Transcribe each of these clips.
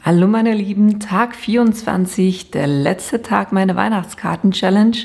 Hallo meine Lieben, Tag 24, der letzte Tag meiner Weihnachtskarten-Challenge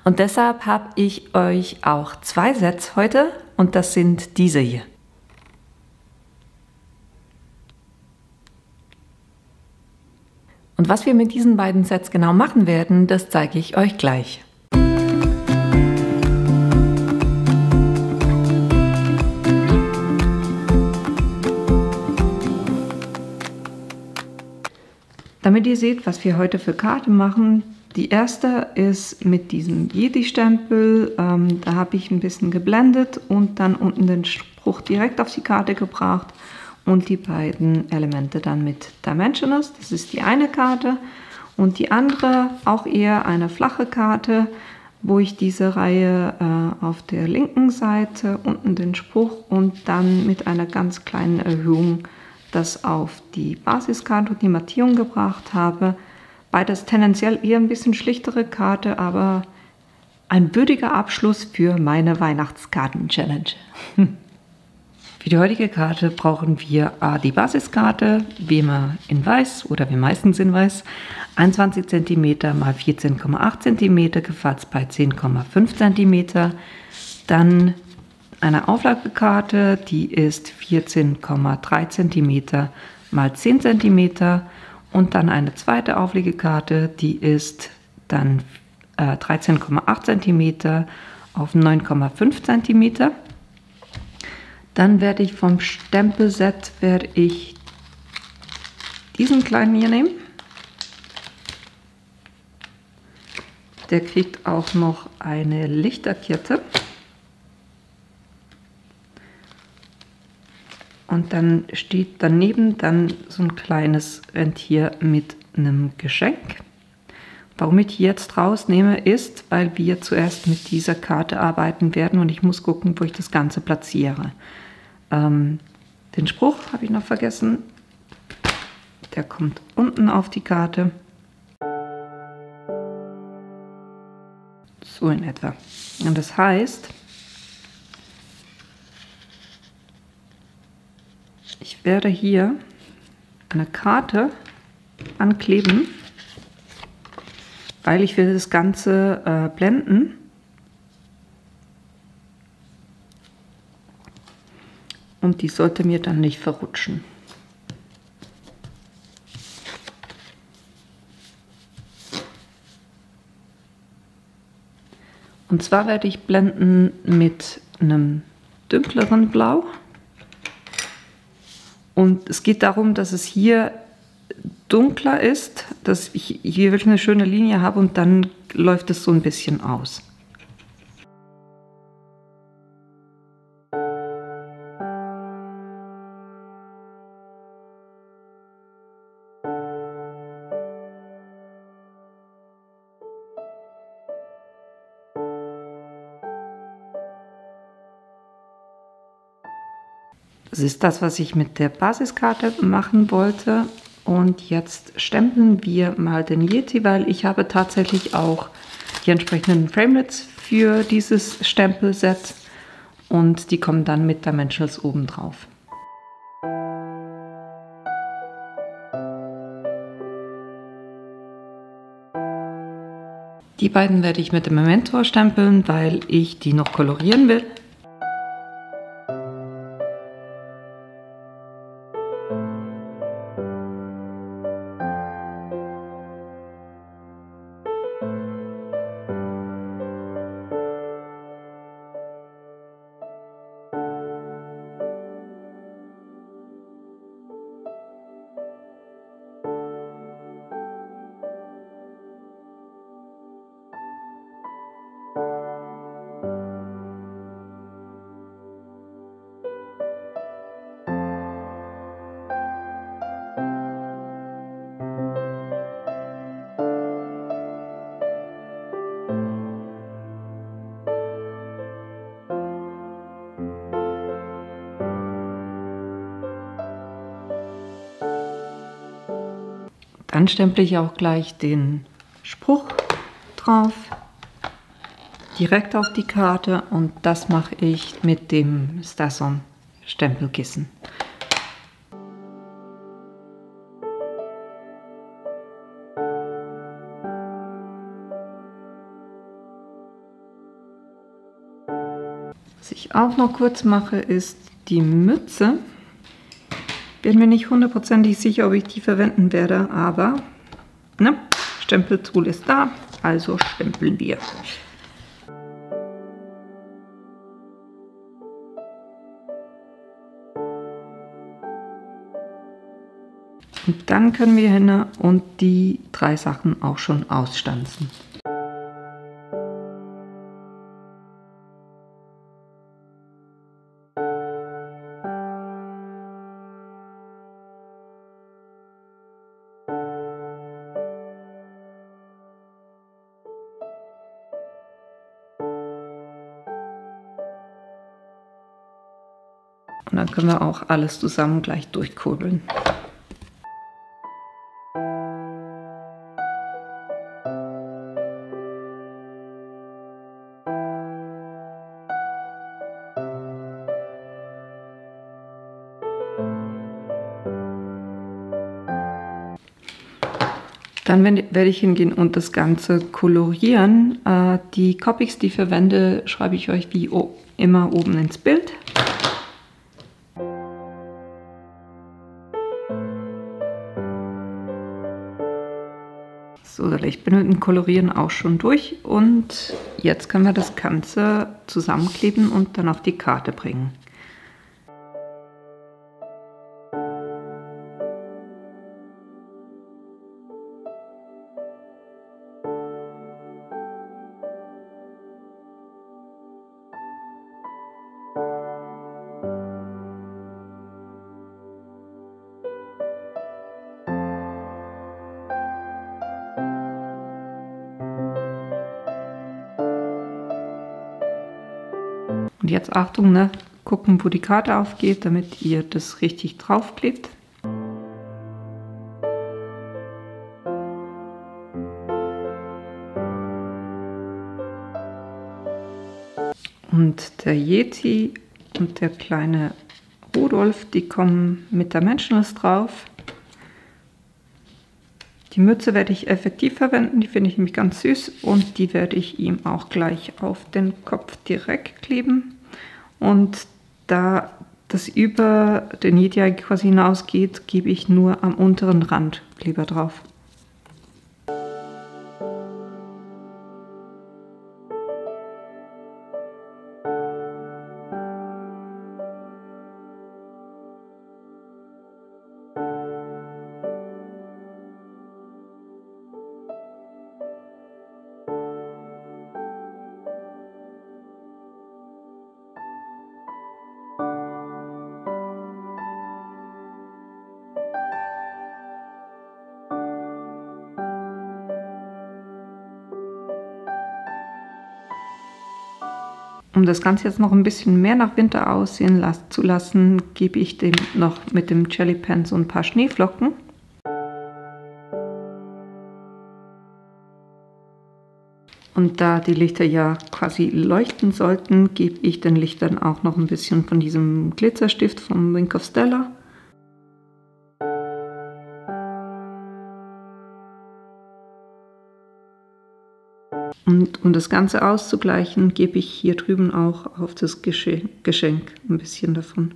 und deshalb habe ich euch auch 2 Sets heute und das sind diese hier. Und was wir mit diesen beiden Sets genau machen werden, das zeige ich euch gleich. Damit ihr seht, was wir heute für Karten machen, die erste ist mit diesem Yeti-Stempel, da habe ich ein bisschen geblendet und dann unten den Spruch direkt auf die Karte gebracht und die beiden Elemente dann mit Dimensionals, das ist die eine Karte und die andere auch eher eine flache Karte, wo ich diese Reihe auf der linken Seite unten den Spruch und dann mit einer ganz kleinen Erhöhung das auf die Basiskarte und die Mattierung gebracht habe. Beides tendenziell eher ein bisschen schlichtere Karte, aber ein würdiger Abschluss für meine Weihnachtskarten-Challenge. Für die heutige Karte brauchen wir die Basiskarte, wie immer in weiß oder wie meistens in weiß, 21 cm x 14,8 cm, gefasst bei 10,5 cm. Dann eine Auflagekarte, die ist 14,3 cm mal 10 cm und dann eine zweite Auflegekarte, die ist dann 13,8 cm auf 9,5 cm. Dann werde ich vom Stempelset diesen kleinen hier nehmen. Der kriegt auch noch eine Lichterkette. Und dann steht daneben dann so ein kleines Rentier mit einem Geschenk. Warum ich die jetzt rausnehme, ist, weil wir zuerst mit dieser Karte arbeiten werden und ich muss gucken, wo ich das Ganze platziere. Den Spruch habe ich noch vergessen. Der kommt unten auf die Karte. So in etwa. Und das heißt, ich werde hier eine Karte ankleben, weil ich will das Ganze blenden. Und die sollte mir dann nicht verrutschen. Und zwar werde ich blenden mit einem dunkleren Blau. Und es geht darum, dass es hier dunkler ist, dass ich hier wirklich eine schöne Linie habe und dann läuft es so ein bisschen aus. Das ist das, was ich mit der Basiskarte machen wollte. Und jetzt stempeln wir mal den Yeti, weil ich habe tatsächlich auch die entsprechenden Framelits für dieses Stempelset und die kommen dann mit Dimensionals oben drauf. Die beiden werde ich mit dem Memento stempeln, weil ich die noch kolorieren will. Dann stemple ich auch gleich den Spruch drauf, direkt auf die Karte und das mache ich mit dem STASON Stempelkissen. Was ich auch noch kurz mache, ist die Mütze. Bin mir nicht hundertprozentig sicher, ob ich die verwenden werde, aber ne, Stempeltool ist da, also stempeln wir. Und dann können wir hin und die 3 Sachen auch schon ausstanzen. Und dann können wir auch alles zusammen gleich durchkurbeln. Dann werde ich hingehen und das Ganze kolorieren. Die Copics, die ich verwende, schreibe ich euch wie immer oben ins Bild. So, das Licht benutzen, kolorieren auch schon durch und jetzt können wir das Ganze zusammenkleben und dann auf die Karte bringen. Und jetzt Achtung, ne? Gucken, wo die Karte aufgeht, damit ihr das richtig draufklebt. Und der Yeti und der kleine Rudolf, die kommen mit der Menschenlist drauf. Die Mütze werde ich effektiv verwenden, die finde ich nämlich ganz süß und die werde ich ihm auch gleich auf den Kopf direkt kleben. Und da das über den Yeti quasi hinausgeht, gebe ich nur am unteren Rand Kleber drauf. Um das Ganze jetzt noch ein bisschen mehr nach Winter aussehen zu lassen, gebe ich dem noch mit dem Jelly Pen so ein paar Schneeflocken. Und da die Lichter ja quasi leuchten sollten, gebe ich den Lichtern auch noch ein bisschen von diesem Glitzerstift vom Wink of Stella. Und um das Ganze auszugleichen, gebe ich hier drüben auch auf das Geschenk ein bisschen davon.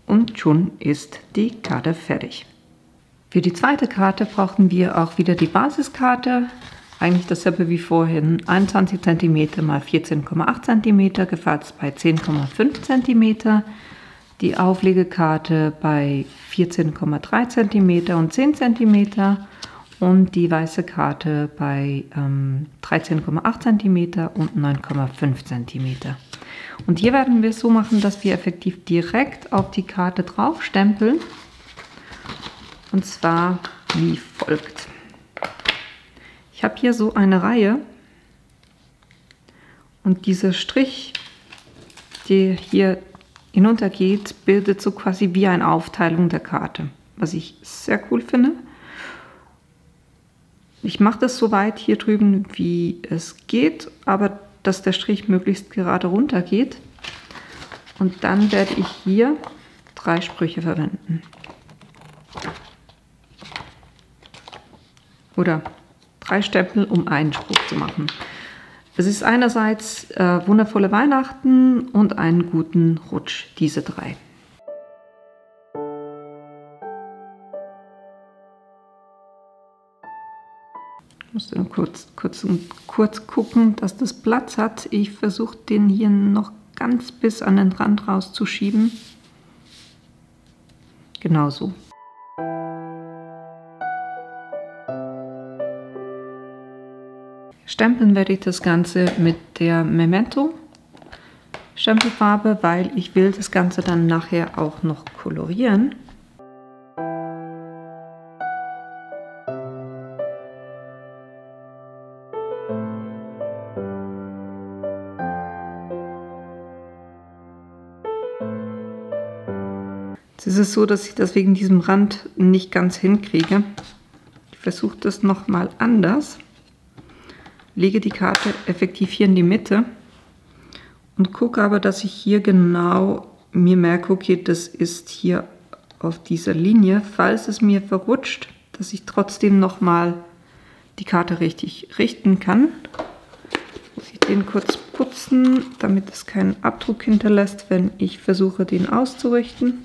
Und schon ist die Karte fertig. Für die zweite Karte brauchten wir auch wieder die Basiskarte. Eigentlich dasselbe wie vorhin. 21 cm x 14,8 cm, gefasst bei 10,5 cm. Die Auflegekarte bei 14,3 cm und 10 cm und die weiße Karte bei 13,8 cm und 9,5 cm. Und hier werden wir es so machen, dass wir effektiv direkt auf die Karte drauf stempeln. Und zwar wie folgt. Ich habe hier so eine Reihe und dieser Strich, der hier hinuntergeht, bildet so quasi wie eine Aufteilung der Karte, was ich sehr cool finde. Ich mache das so weit hier drüben, wie es geht, aber dass der Strich möglichst gerade runter geht. Und dann werde ich hier 3 Sprüche verwenden. Oder 3 Stempel, um einen Spruch zu machen. Es ist einerseits wundervolle Weihnachten und einen guten Rutsch, diese 3. Ich musste nur kurz gucken, dass das Platz hat. Ich versuche den hier noch ganz bis an den Rand rauszuschieben. Genau so. Stempeln werde ich das Ganze mit der Memento Stempelfarbe, weil ich will das Ganze dann nachher auch noch kolorieren. Jetzt ist es so, dass ich das wegen diesem Rand nicht ganz hinkriege. Ich versuche das nochmal anders. Lege die Karte effektiv hier in die Mitte und gucke aber, dass ich hier genau mir merke, okay, das ist hier auf dieser Linie. Falls es mir verrutscht, dass ich trotzdem nochmal die Karte richtig richten kann. Muss ich den kurz putzen, damit es keinen Abdruck hinterlässt, wenn ich versuche, den auszurichten.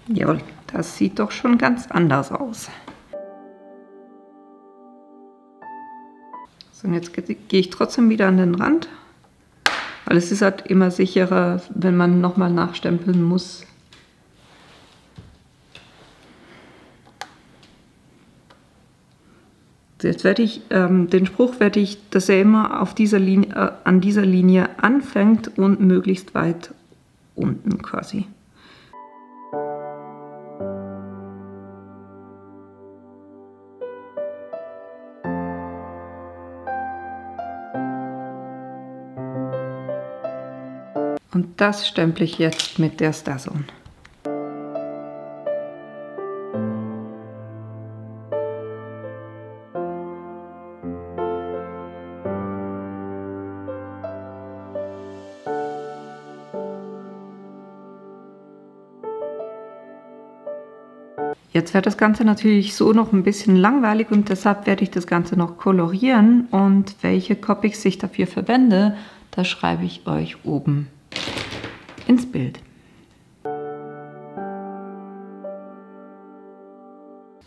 Jawohl, das sieht doch schon ganz anders aus. So, und jetzt gehe ich trotzdem wieder an den Rand, weil es ist halt immer sicherer, wenn man nochmal nachstempeln muss. So, jetzt werde ich den Spruch dass er immer auf dieser Linie, an dieser Linie anfängt und möglichst weit unten quasi. Und das stemple ich jetzt mit der StarZone. Jetzt wird das Ganze natürlich so noch ein bisschen langweilig und deshalb werde ich das Ganze noch kolorieren. Und welche Copics ich dafür verwende, das schreibe ich euch oben ins Bild.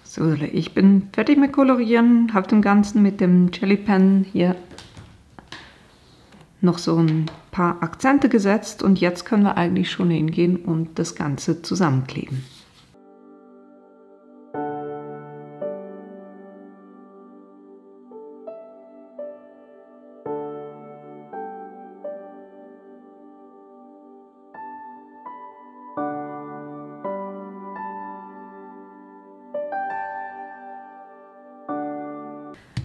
So, ich bin fertig mit Kolorieren, habe dem Ganzen mit dem Jelly Pen hier noch so ein paar Akzente gesetzt und jetzt können wir eigentlich schon hingehen und das Ganze zusammenkleben.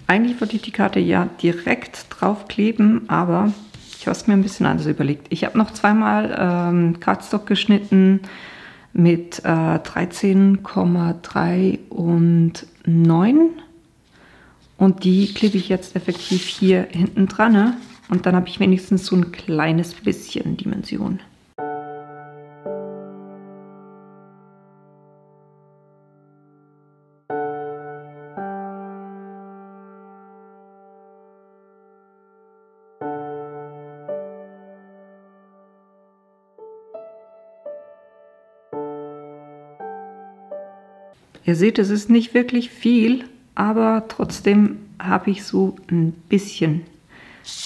Eigentlich wollte ich die Karte ja direkt drauf kleben, aber ich habe es mir ein bisschen anders überlegt. Ich habe noch zweimal Cardstock geschnitten mit 13,3 und 9 und die klebe ich jetzt effektiv hier hinten dran und dann habe ich wenigstens so ein kleines bisschen Dimension. Ihr seht, es ist nicht wirklich viel, aber trotzdem habe ich so ein bisschen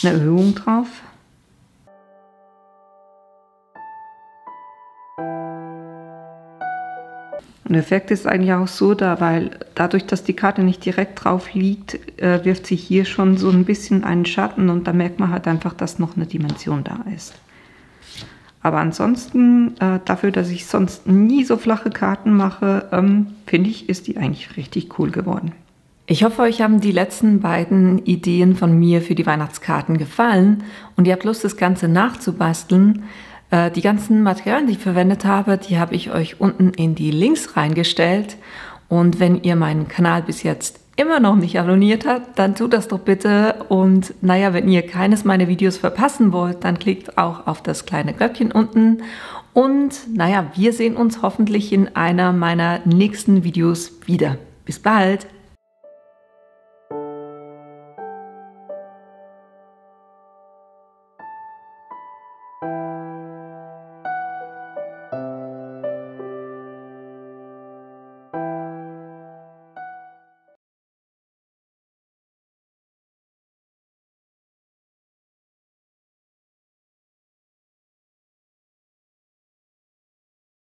eine Erhöhung drauf. Und der Effekt ist eigentlich auch so, weil dadurch, dass die Karte nicht direkt drauf liegt, wirft sie hier schon so ein bisschen einen Schatten und da merkt man halt einfach, dass noch eine Dimension da ist. Aber ansonsten, dafür, dass ich sonst nie so flache Karten mache, finde ich, ist die eigentlich richtig cool geworden. Ich hoffe, euch haben die letzten beiden Ideen von mir für die Weihnachtskarten gefallen und ihr habt Lust, das Ganze nachzubasteln. Die ganzen Materialien, die ich verwendet habe, die habe ich euch unten in die Links reingestellt. Und wenn ihr meinen Kanal bis jetzt immer noch nicht abonniert habt, dann tut das doch bitte. Und naja, wenn ihr keines meiner Videos verpassen wollt, dann klickt auch auf das kleine Glöckchen unten. Und naja, wir sehen uns hoffentlich in einer meiner nächsten Videos wieder. Bis bald!